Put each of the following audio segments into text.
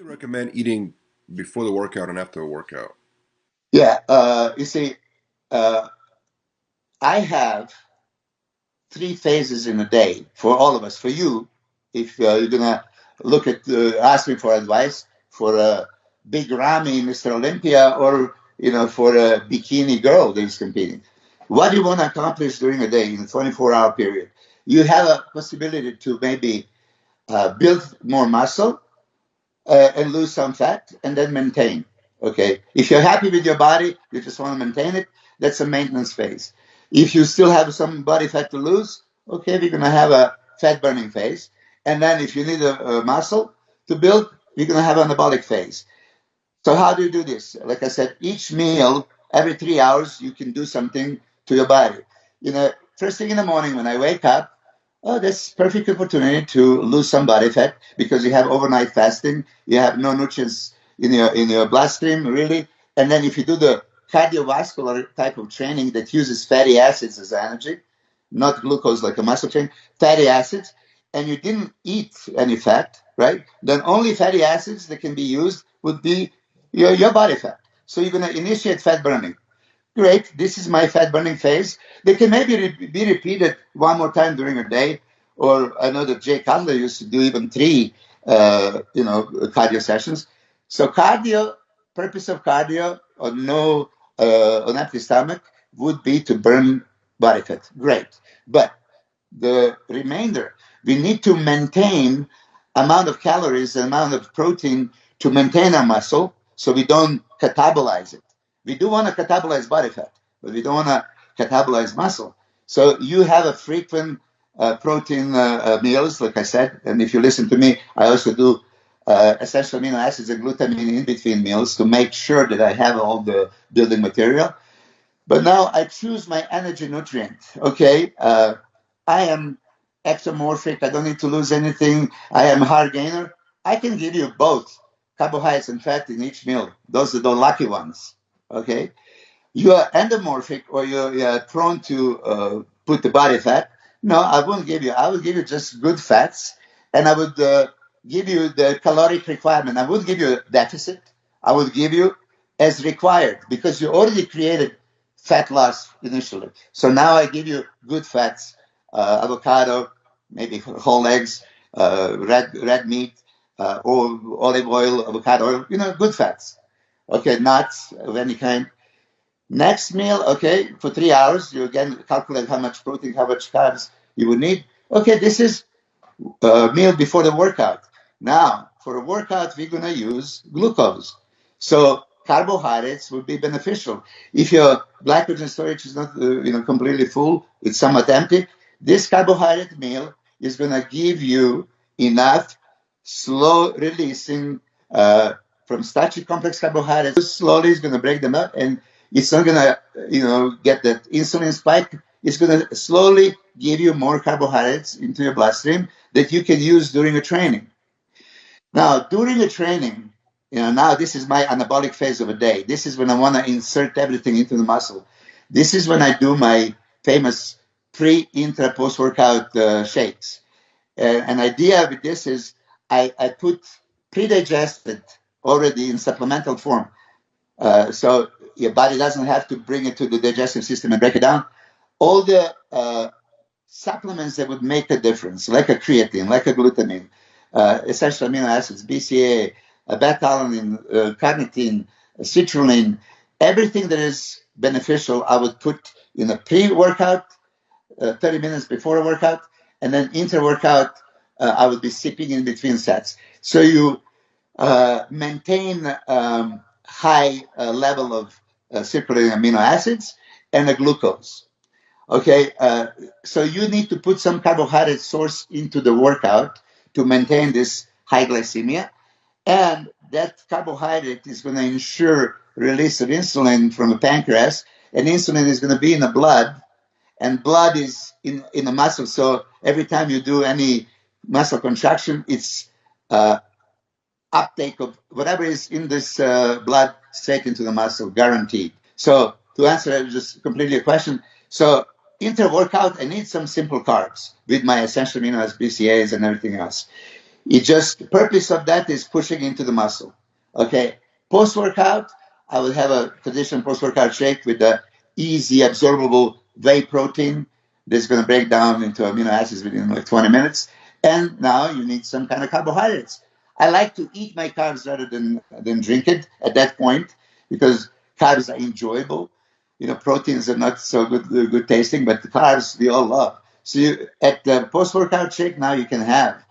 you recommend eating before the workout and after a workout? Yeah, you see, uh, I have three phases in a day for all of us. For you, if you're gonna ask me for advice for a big Rami, Mr. Olympia, or for a bikini girl that is competing, what do you want to accomplish during a day in a 24-hour period? You have a possibility to maybe build more muscle and lose some fat and then maintain. Okay. If you're happy with your body, you just want to maintain it, that's a maintenance phase. If you still have some body fat to lose, okay, we're going to have a fat burning phase. And then if you need a muscle to build, you're going to have an anabolic phase. So how do you do this? Like I said, each meal, every 3 hours, you can do something to your body. First thing in the morning when I wake up, oh, that's perfect opportunity to lose some body fat because you have overnight fasting. You have no nutrients in your bloodstream, really. And then if you do the cardiovascular type of training that uses fatty acids as energy, not glucose like a muscle training, fatty acids, and you didn't eat any fat, right? Then only fatty acids that can be used would be your body fat. So you're going to initiate fat burning. Great, this is my fat burning phase. They can maybe be repeated one more time during a day. Or I know that Jay Cutler used to do even three, cardio sessions. So purpose of cardio on empty stomach would be to burn body fat. Great. But the remainder, we need to maintain amount of calories, the amount of protein to maintain our muscle so we don't catabolize it. We do want to catabolize body fat, but we don't want to catabolize muscle. So you have a frequent protein meals, like I said, and if you listen to me, I also do essential amino acids and glutamine in between meals to make sure that I have all the building material. But now I choose my energy nutrient. Okay, I am ectomorphic. I don't need to lose anything. I am hard gainer. I can give you both carbohydrates and fat in each meal. Those are the lucky ones. Okay, you are endomorphic or you're prone to put the body fat. No, I won't give you. I will give you just good fats, and I would give you the caloric requirement. I would give you a deficit. I would give you as required because you already created fat loss initially. So now I give you good fats, avocado, maybe whole eggs, red meat, or olive oil, avocado oil. Good fats. Okay, nuts of any kind. Next meal, okay, for 3 hours, you again calculate how much protein, how much carbs you would need. Okay, this is a meal before the workout. Now, for a workout, we're going to use glucose. So carbohydrates would be beneficial. If your glycogen storage is not, completely full, it's somewhat empty, this carbohydrate meal is going to give you enough slow releasing from starchy complex carbohydrates. Slowly, it's going to break them up, and it's not going to, get that insulin spike. It's going to slowly give you more carbohydrates into your bloodstream that you can use during a training. Now, during a training, now this is my anabolic phase of a day. This is when I want to insert everything into the muscle. This is when I do my famous pre-intra post-workout shakes. An idea with this is I put pre-digested already in supplemental form. So your body doesn't have to bring it to the digestive system and break it down. All the supplements that would make a difference, like a creatine, like a glutamine, essential amino acids, BCA, beta-alanine, carnitine, citrulline, everything that is beneficial, I would put in a pre-workout, 30 minutes before a workout, and then inter-workout, I would be sipping in between sets. So you maintain high level of circulating amino acids and a glucose. Okay, so you need to put some carbohydrate source into the workout to maintain this high glycemia, and that carbohydrate is going to ensure release of insulin from the pancreas, and insulin is going to be in the blood, and blood is in the muscle. So every time you do any muscle contraction, it's uptake of whatever is in this blood straight into the muscle, guaranteed. So to answer just completely your question, so inter-workout, I need some simple carbs with my essential amino acids, BCAAs, and everything else. It just, the purpose of that is pushing into the muscle. Okay. Post-workout, I will have a traditional post-workout shake with the easy absorbable whey protein that's going to break down into amino acids within like 20 minutes. And now you need some kind of carbohydrates. I like to eat my carbs rather than drink it at that point, because carbs are enjoyable. You know, proteins are not so good tasting, but the carbs we all love. So at the post-workout shake, now you can have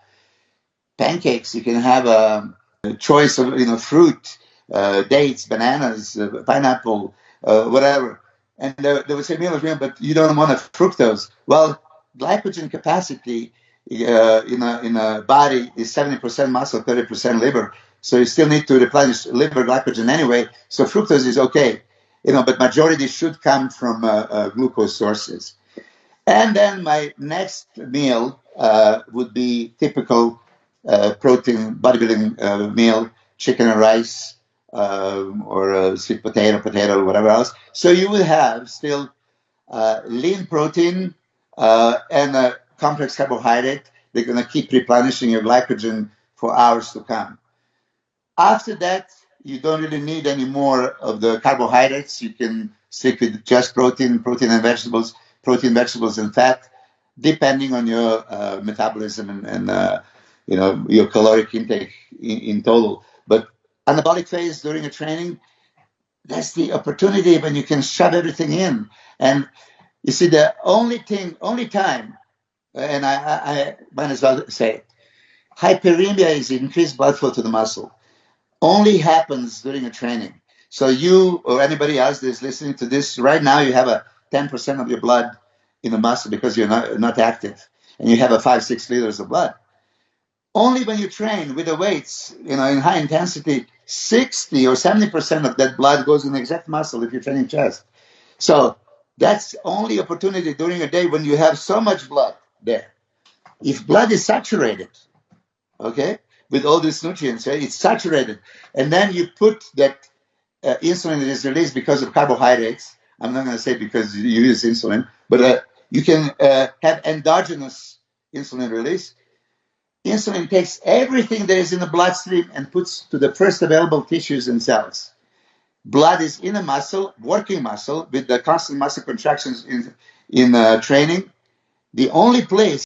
pancakes, you can have a choice of, fruit, dates, bananas, pineapple, whatever. And they would say, Milos, but you don't want a fructose. Well, glycogen capacity in a body is 70% muscle, 30% liver. So you still need to replenish liver glycogen anyway. So fructose is okay, but majority should come from glucose sources. And then my next meal would be typical protein bodybuilding meal, chicken and rice, or sweet potato, whatever else. So you will have still lean protein and a complex carbohydrate. They're going to keep replenishing your glycogen for hours to come. After that, you don't really need any more of the carbohydrates. You can stick with just protein and vegetables, protein, vegetables, and fat, depending on your metabolism and your caloric intake in total. But anabolic phase during a training, that's the opportunity when you can shove everything in. And you see, the only time, and I might as well say it, hyperemia is increased blood flow to the muscle. Only happens during a training. So you or anybody else that's listening to this right now, you have a 10% of your blood in the muscle because you're not active, and you have a 5-6 liters of blood. Only when you train with the weights, in high intensity, 60 or 70% of that blood goes in the exact muscle if you're training chest. So that's only opportunity during a day when you have so much blood there. If blood is saturated, okay, with all these nutrients, it's saturated, and then you put that insulin that is released because of carbohydrates. I'm not going to say because you use insulin, but you can have endogenous insulin release. Insulin takes everything that is in the bloodstream and puts to the first available tissues and cells. Blood is in a muscle, working muscle, with the constant muscle contractions in training. The only place